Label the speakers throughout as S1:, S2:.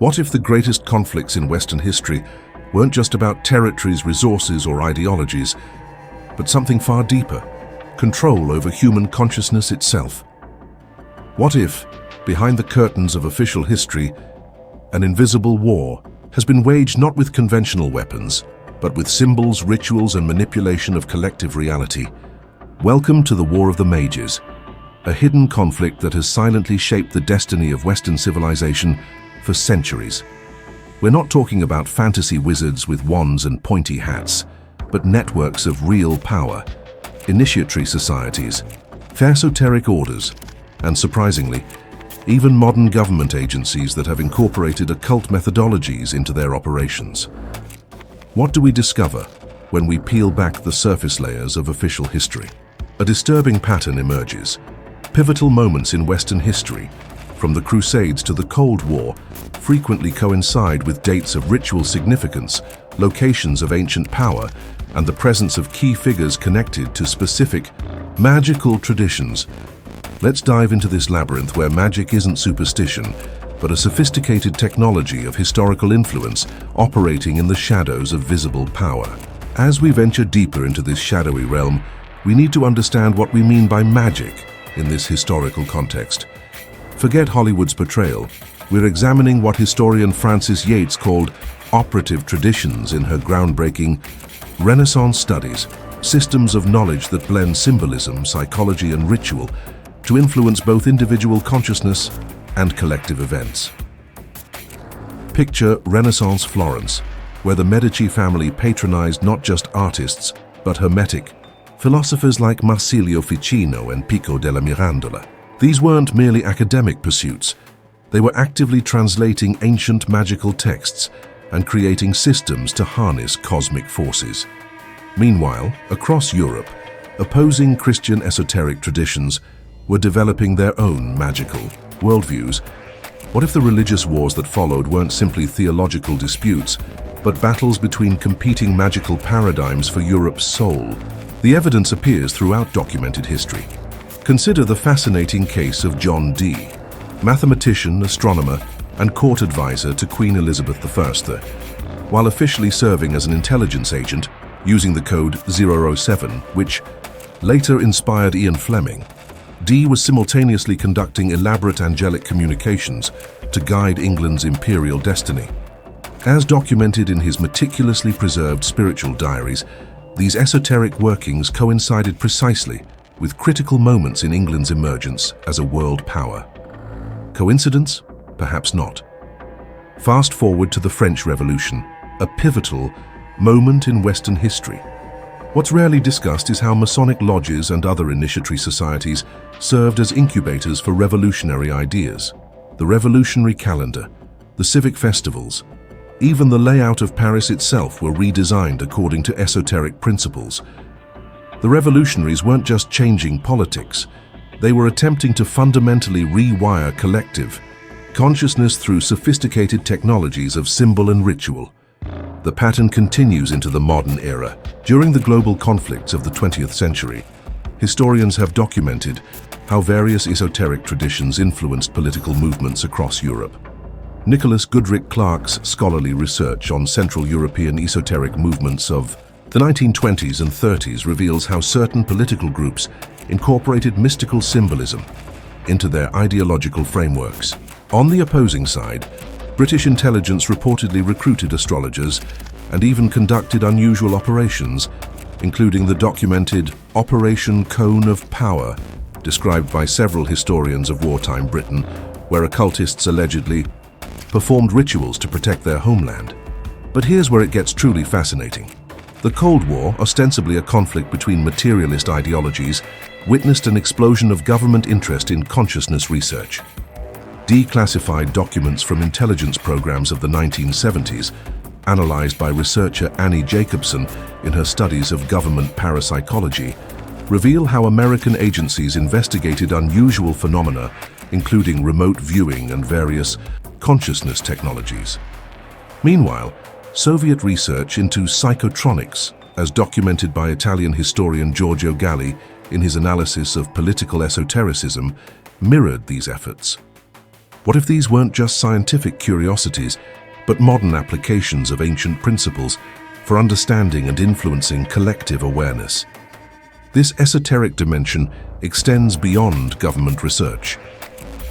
S1: What if the greatest conflicts in Western history weren't just about territories, resources, or ideologies, but something far deeper, control over human consciousness itself? What if, behind the curtains of official history, an invisible war has been waged not with conventional weapons, but with symbols, rituals, and manipulation of collective reality? Welcome to the War of the Mages, a hidden conflict that has silently shaped the destiny of Western civilization for centuries. We're not talking about fantasy wizards with wands and pointy hats, but networks of real power, initiatory societies, esoteric orders, and surprisingly, even modern government agencies that have incorporated occult methodologies into their operations. What do we discover when we peel back the surface layers of official history? A disturbing pattern emerges. Pivotal moments in Western history, from the Crusades to the Cold War, frequently coincide with dates of ritual significance, locations of ancient power, and the presence of key figures connected to specific magical traditions. Let's dive into this labyrinth where magic isn't superstition, but a sophisticated technology of historical influence operating in the shadows of visible power. As we venture deeper into this shadowy realm, we need to understand what we mean by magic in this historical context. Forget Hollywood's portrayal. We're examining what historian Frances Yates called operative traditions in her groundbreaking Renaissance Studies, systems of knowledge that blend symbolism, psychology, and ritual to influence both individual consciousness and collective events. Picture Renaissance Florence, where the Medici family patronized not just artists, but Hermetic, philosophers like Marsilio Ficino and Pico della Mirandola. These weren't merely academic pursuits. They were actively translating ancient magical texts and creating systems to harness cosmic forces. Meanwhile, across Europe, opposing Christian esoteric traditions were developing their own magical worldviews. What if the religious wars that followed weren't simply theological disputes, but battles between competing magical paradigms for Europe's soul? The evidence appears throughout documented history. Consider the fascinating case of John Dee, mathematician, astronomer, and court advisor to Queen Elizabeth I. While officially serving as an intelligence agent, using the code 007, which later inspired Ian Fleming, Dee was simultaneously conducting elaborate angelic communications to guide England's imperial destiny. As documented in his meticulously preserved spiritual diaries, these esoteric workings coincided precisely with critical moments in England's emergence as a world power. Coincidence? Perhaps not. Fast forward to the French Revolution, a pivotal moment in Western history. What's rarely discussed is how Masonic lodges and other initiatory societies served as incubators for revolutionary ideas. The revolutionary calendar, the civic festivals, even the layout of Paris itself were redesigned according to esoteric principles. The revolutionaries weren't just changing politics, they were attempting to fundamentally rewire collective consciousness through sophisticated technologies of symbol and ritual. The pattern continues into the modern era. During the global conflicts of the 20th century, historians have documented how various esoteric traditions influenced political movements across Europe. Nicholas Goodrick Clark's scholarly research on Central European esoteric movements of the 1920s and 30s reveals how certain political groups incorporated mystical symbolism into their ideological frameworks. On the opposing side, British intelligence reportedly recruited astrologers and even conducted unusual operations, including the documented Operation Cone of Power, described by several historians of wartime Britain, where occultists allegedly performed rituals to protect their homeland. But here's where it gets truly fascinating. The Cold War, ostensibly a conflict between materialist ideologies, witnessed an explosion of government interest in consciousness research. Declassified documents from intelligence programs of the 1970s, analyzed by researcher Annie Jacobson in her studies of government parapsychology, reveal how American agencies investigated unusual phenomena, including remote viewing and various consciousness technologies. Meanwhile, Soviet research into psychotronics, as documented by Italian historian Giorgio Galli in his analysis of political esotericism, mirrored these efforts. What if these weren't just scientific curiosities, but modern applications of ancient principles for understanding and influencing collective awareness? This esoteric dimension extends beyond government research.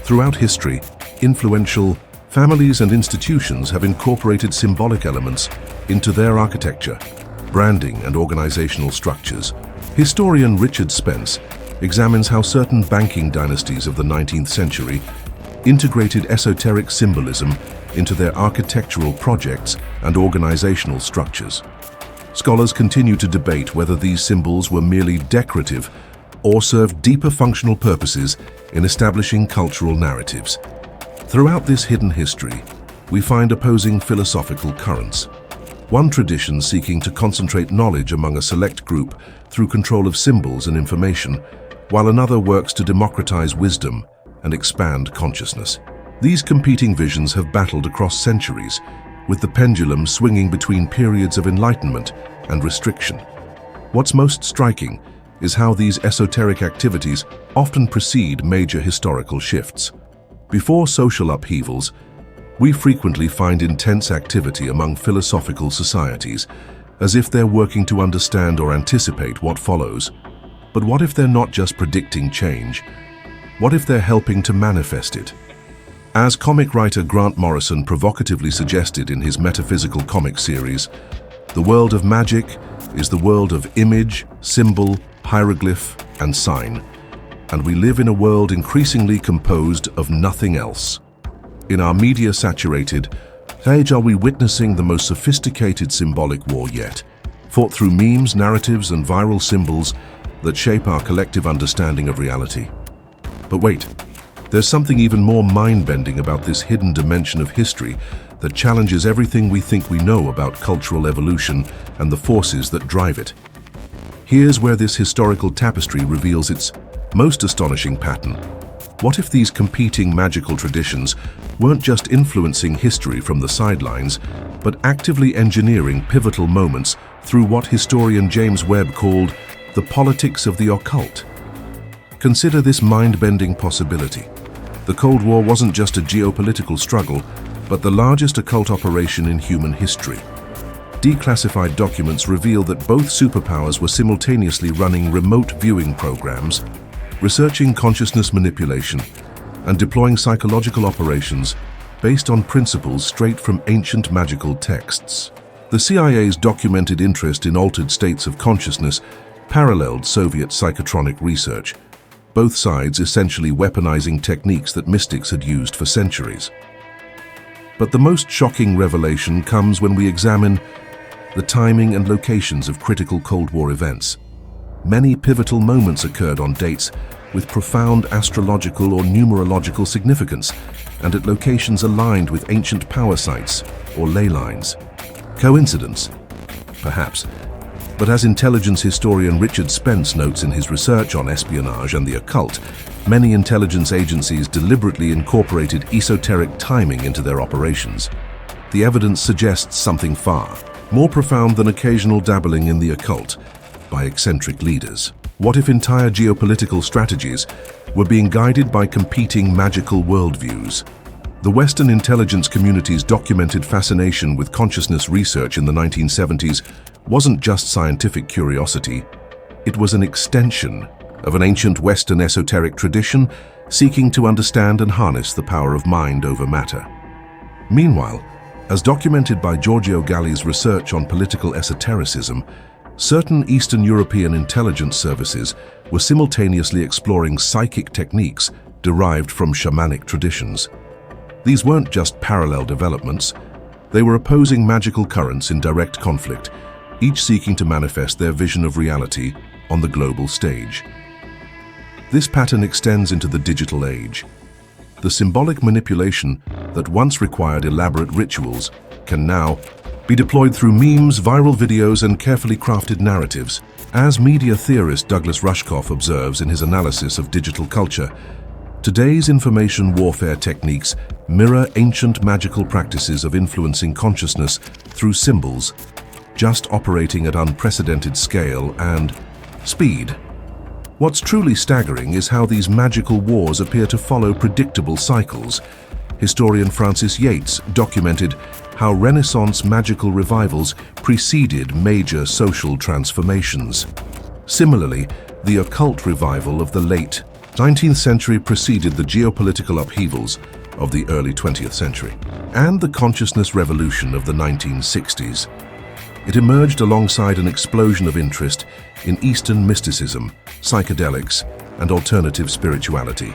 S1: Throughout history, influential families and institutions have incorporated symbolic elements into their architecture, branding, and organizational structures. Historian Richard Spence examines how certain banking dynasties of the 19th century integrated esoteric symbolism into their architectural projects and organizational structures. Scholars continue to debate whether these symbols were merely decorative or served deeper functional purposes in establishing cultural narratives. Throughout this hidden history, we find opposing philosophical currents. One tradition seeking to concentrate knowledge among a select group through control of symbols and information, while another works to democratize wisdom and expand consciousness. These competing visions have battled across centuries, with the pendulum swinging between periods of enlightenment and restriction. What's most striking is how these esoteric activities often precede major historical shifts. Before social upheavals, we frequently find intense activity among philosophical societies, as if they're working to understand or anticipate what follows. But what if they're not just predicting change? What if they're helping to manifest it? As comic writer Grant Morrison provocatively suggested in his metaphysical comic series, the world of magic is the world of image, symbol, hieroglyph, and sign, and we live in a world increasingly composed of nothing else. In our media-saturated age, are we witnessing the most sophisticated symbolic war yet, fought through memes, narratives, and viral symbols that shape our collective understanding of reality? But wait, there's something even more mind-bending about this hidden dimension of history that challenges everything we think we know about cultural evolution and the forces that drive it. Here's where this historical tapestry reveals its most astonishing pattern. What if these competing magical traditions weren't just influencing history from the sidelines, but actively engineering pivotal moments through what historian James Webb called the politics of the occult? Consider this mind-bending possibility. The Cold War wasn't just a geopolitical struggle, but the largest occult operation in human history. Declassified documents reveal that both superpowers were simultaneously running remote viewing programs, researching consciousness manipulation, and deploying psychological operations based on principles straight from ancient magical texts. The CIA's documented interest in altered states of consciousness paralleled Soviet psychotronic research, both sides essentially weaponizing techniques that mystics had used for centuries. But the most shocking revelation comes when we examine the timing and locations of critical Cold War events. Many pivotal moments occurred on dates with profound astrological or numerological significance, and at locations aligned with ancient power sites or ley lines. Coincidence? Perhaps. But as intelligence historian Richard Spence notes in his research on espionage and the occult, many intelligence agencies deliberately incorporated esoteric timing into their operations. The evidence suggests something far more profound than occasional dabbling in the occult by eccentric leaders. What if entire geopolitical strategies were being guided by competing magical worldviews? The Western intelligence community's documented fascination with consciousness research in the 1970s wasn't just scientific curiosity, it was an extension of an ancient Western esoteric tradition seeking to understand and harness the power of mind over matter. Meanwhile, as documented by Giorgio Galli's research on political esotericism, certain Eastern European intelligence services were simultaneously exploring psychic techniques derived from shamanic traditions. These weren't just parallel developments, they were opposing magical currents in direct conflict, each seeking to manifest their vision of reality on the global stage. This pattern extends into the digital age. The symbolic manipulation that once required elaborate rituals can now be deployed through memes, viral videos, and carefully crafted narratives. As media theorist Douglas Rushkoff observes in his analysis of digital culture, today's information warfare techniques mirror ancient magical practices of influencing consciousness through symbols, just operating at unprecedented scale and speed. What's truly staggering is how these magical wars appear to follow predictable cycles, historian Francis Yates documented how Renaissance magical revivals preceded major social transformations. Similarly, the occult revival of the late 19th century preceded the geopolitical upheavals of the early 20th century and the consciousness revolution of the 1960s. It emerged alongside an explosion of interest in Eastern mysticism, psychedelics, and alternative spirituality,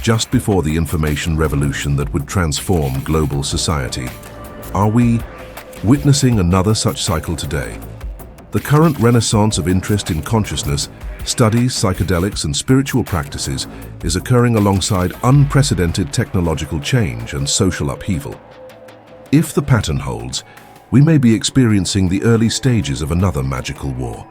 S1: just before the information revolution that would transform global society. Are we witnessing another such cycle today? The current renaissance of interest in consciousness, studies, psychedelics, and spiritual practices is occurring alongside unprecedented technological change and social upheaval. If the pattern holds, we may be experiencing the early stages of another magical war,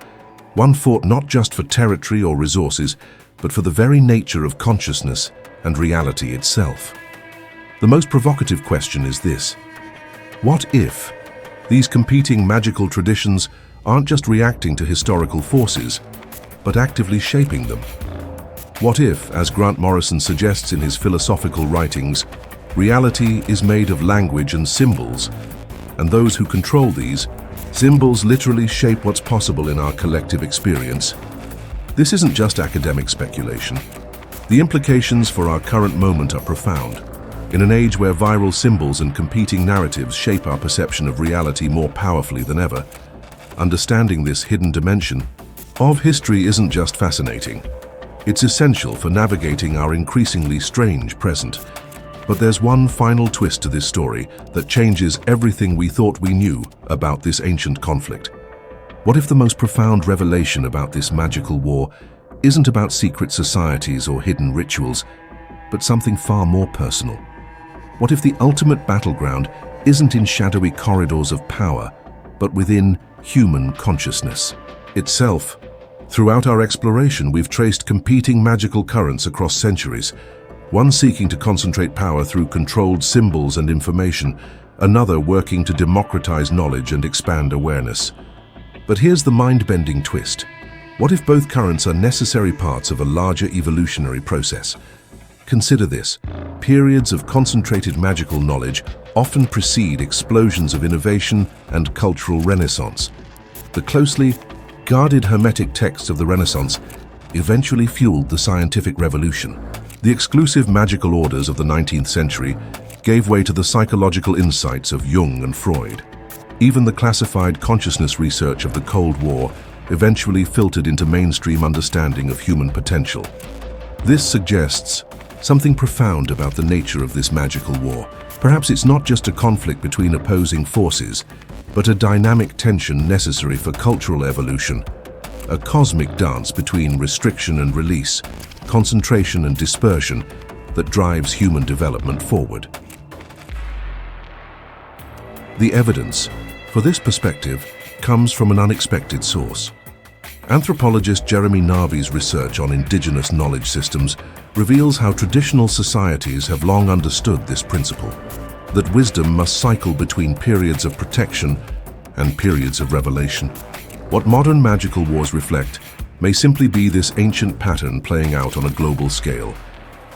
S1: one fought not just for territory or resources, but for the very nature of consciousness and reality itself. The most provocative question is this: what if these competing magical traditions aren't just reacting to historical forces, but actively shaping them? What if, as Grant Morrison suggests in his philosophical writings, reality is made of language and symbols, and those who control these symbols literally shape what's possible in our collective experience? This isn't just academic speculation. The implications for our current moment are profound. In an age where viral symbols and competing narratives shape our perception of reality more powerfully than ever, understanding this hidden dimension of history isn't just fascinating. It's essential for navigating our increasingly strange present. But there's one final twist to this story that changes everything we thought we knew about this ancient conflict. What if the most profound revelation about this magical war isn't about secret societies or hidden rituals, but something far more personal? What if the ultimate battleground isn't in shadowy corridors of power, but within human consciousness itself? Throughout our exploration, we've traced competing magical currents across centuries, one seeking to concentrate power through controlled symbols and information, another working to democratize knowledge and expand awareness. But here's the mind-bending twist. What if both currents are necessary parts of a larger evolutionary process? Consider this: periods of concentrated magical knowledge often precede explosions of innovation and cultural renaissance. The closely guarded Hermetic texts of the Renaissance eventually fueled the scientific revolution. The exclusive magical orders of the 19th century gave way to the psychological insights of Jung and Freud. Even the classified consciousness research of the Cold War eventually filtered into mainstream understanding of human potential. This suggests something profound about the nature of this magical war. Perhaps it's not just a conflict between opposing forces, but a dynamic tension necessary for cultural evolution, a cosmic dance between restriction and release, concentration and dispersion that drives human development forward. The evidence for this perspective comes from an unexpected source. Anthropologist Jeremy Narby's research on indigenous knowledge systems reveals how traditional societies have long understood this principle, that wisdom must cycle between periods of protection and periods of revelation. What modern magical wars reflect may simply be this ancient pattern playing out on a global scale.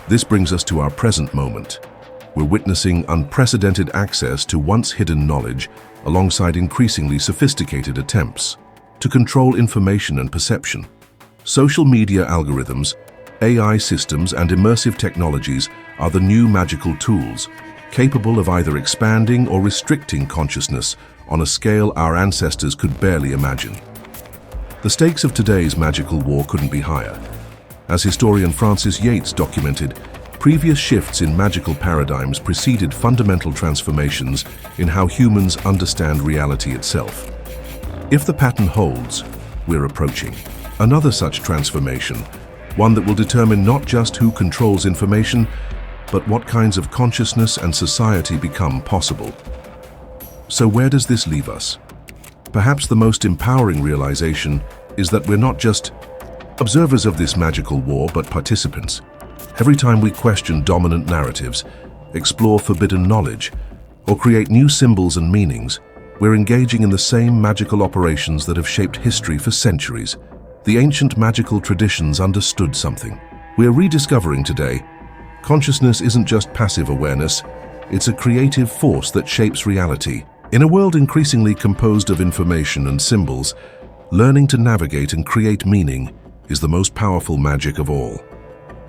S1: This brings us to our present moment. We're witnessing unprecedented access to once hidden knowledge alongside increasingly sophisticated attempts to control information and perception. Social media algorithms, AI systems, and immersive technologies are the new magical tools, capable of either expanding or restricting consciousness on a scale our ancestors could barely imagine. The stakes of today's magical war couldn't be higher. As historian Francis Yates documented, previous shifts in magical paradigms preceded fundamental transformations in how humans understand reality itself. If the pattern holds, we're approaching another such transformation, one that will determine not just who controls information, but what kinds of consciousness and society become possible. So where does this leave us? Perhaps the most empowering realization is that we're not just observers of this magical war, but participants. Every time we question dominant narratives, explore forbidden knowledge, or create new symbols and meanings, we're engaging in the same magical operations that have shaped history for centuries. The ancient magical traditions understood something. We're rediscovering today. Consciousness isn't just passive awareness, It's a creative force that shapes reality. In a world increasingly composed of information and symbols, learning to navigate and create meaning is the most powerful magic of all.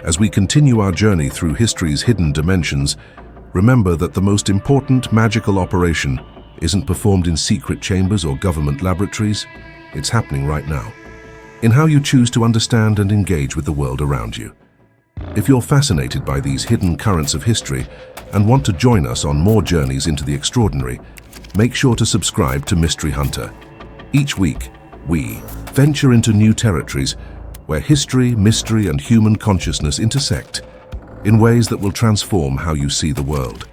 S1: As we continue our journey through history's hidden dimensions, remember that the most important magical operation isn't performed in secret chambers or government laboratories. It's happening right now, in how you choose to understand and engage with the world around you. If you're fascinated by these hidden currents of history and want to join us on more journeys into the extraordinary, make sure to subscribe to Mystery Hunter. Each week, we venture into new territories where history, mystery, and human consciousness intersect in ways that will transform how you see the world.